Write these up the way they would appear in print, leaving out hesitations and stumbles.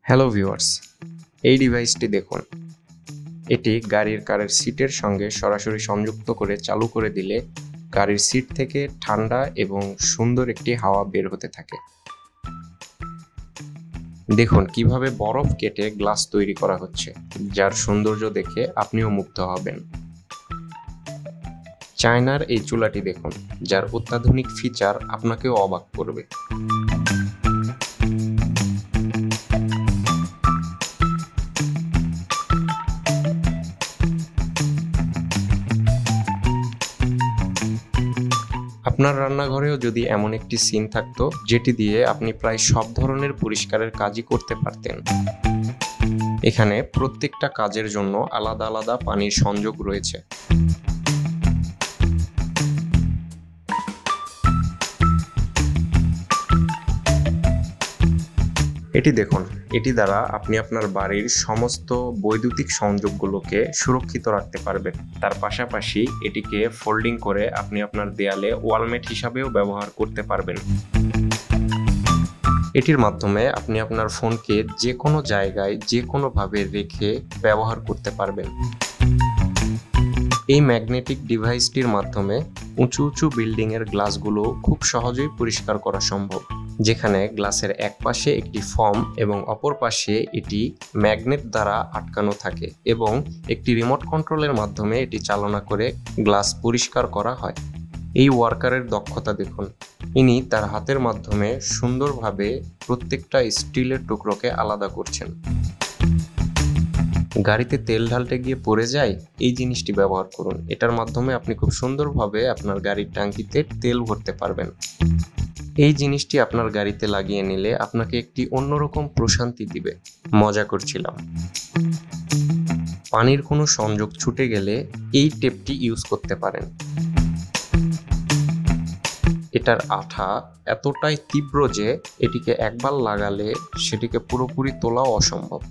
Hello viewers, এই ডিভাইসটি দেখুন। এটি গাড়ির কারের সিটের সঙ্গে সরাসরি সংযুক্ত করে চালু করে দিলে গাড়ির সিট থেকে ঠান্ডা এবং সুন্দর একটি হাওয়া বের হতে থাকে। দেখুন কিভাবে বরফ কেটে গ্লাস তৈরি করা হচ্ছে, যার সৌন্দর্য দেখে আপনিও মুগ্ধ হবেন। চায়নার এই চুলাটি দেখুন, যার অত্যাধুনিক ফিচার আপনাকেও অবাক করবে। আপনার রান্নাঘরেও যদি এমন একটি সিন থাকতো যেটি দিয়ে আপনি প্রায় সব ধরনের পরিষ্কারের কাজই করতে পারতেন। এখানে প্রত্যেকটা কাজের জন্য আলাদা আলাদা পানির সংযোগ রয়েছে। এটি দেখুন, এটি দ্বারা আপনি আপনার বাড়ির সমস্ত বৈদ্যুতিক সংযোগগুলোকে সুরক্ষিত রাখতে পারবেন। তার পাশাপাশি এটিকে ফোল্ডিং করে আপনি আপনার দেয়ালে ওয়ালমেট হিসাবেও ব্যবহার করতে পারবেন। এটির মাধ্যমে আপনি আপনার ফোনকে যে কোনো জায়গায় যে কোনোভাবে রেখে ব্যবহার করতে পারবেন। এই ম্যাগনেটিক ডিভাইসটির মাধ্যমে উঁচু উঁচু বিল্ডিংয়ের গ্লাসগুলো খুব সহজেই পরিষ্কার করা সম্ভব, যেখানে গ্লাসের এক পাশে একটি ফোম এবং অপর পাশে এটি ম্যাগনেট দ্বারা আটকানো থাকে এবং একটি রিমোট কন্ট্রোলের মাধ্যমে এটি চালনা করে গ্লাস পরিষ্কার করা হয়। এই ওয়ার্কারের দক্ষতা দেখুন, ইনি তার হাতের মাধ্যমে সুন্দরভাবে প্রত্যেকটা স্টিলের টুকরোকে আলাদা করছেন। গাড়িতে তেল ঢালতে গিয়ে পড়ে যায়, এই জিনিসটি ব্যবহার করুন। এটার মাধ্যমে আপনি খুব সুন্দরভাবে আপনার গাড়ির ট্যাঙ্কিতে তেল ভরতে পারবেন। এই জিনিসটি আপনার গাড়িতে লাগিয়ে নিলে আপনাকে একটি অন্যরকম প্রশান্তি দিবে। মজা করছিলাম। পানির কোনো সংযোগ ছুটে গেলে এই টেপটি ইউজ করতে পারেন। এটার আঠা এতটাই তীব্র যে এটিকে একবার লাগালে সেটিকে পুরোপুরি তোলাও অসম্ভব।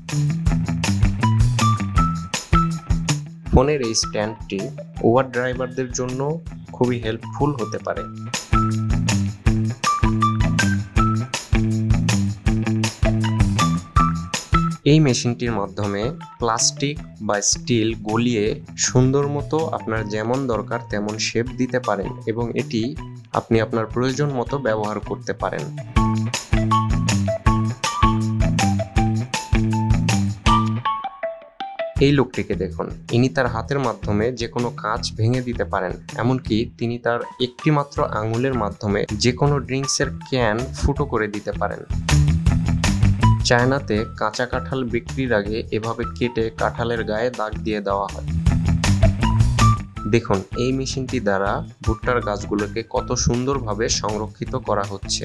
ফোনের এই স্ট্যান্ডটি ওভার ড্রাইভারদের জন্য খুবই হেল্পফুল হতে পারে। এই মেশিনটির মাধ্যমে প্লাস্টিক বা স্টিল গলিয়ে সুন্দর মতো আপনার যেমন দরকার তেমন শেপ দিতে পারেন এবং এটি আপনি আপনার প্রয়োজন মতো ব্যবহার করতে পারেন। এই লোকটিকে দেখুন, ইনি তার হাতের মাধ্যমে যে কোনো কাঁচ ভেঙে দিতে পারেন, এমনকি তিনি তার একটি মাত্র আঙুলের মাধ্যমে যে কোনো ড্রিঙ্কসের ক্যান ফুটো করে দিতে পারেন। চায়নাতে কাঁচা কাঁঠাল বিক্রির আগে এভাবে কেটে কাঁঠালের গায়ে দাগ দিয়ে দেওয়া হয়। দেখুন এই মেশিনটি দ্বারা ভুট্টার গাছগুলোকে কত সুন্দরভাবে সংরক্ষিত করা হচ্ছে।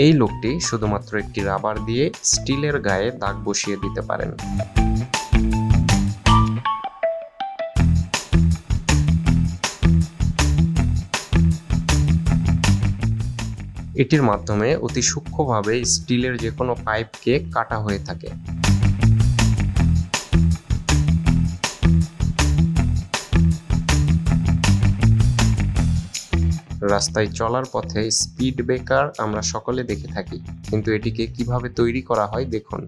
এই লোকটি শুধুমাত্র একটি রাবার দিয়ে স্টিলের গায়ে দাগ বসিয়ে দিতে পারেন। এটির মাধ্যমে অতি সূক্ষ্মভাবে স্টিলের যে কোনো পাইপকে কাটা হয়ে থাকে। রাস্তায় চলার পথে স্পিড ব্রেকার আমরা সকলে দেখে থাকি, কিন্তু এটিকে কিভাবে তৈরি করা হয় দেখুন।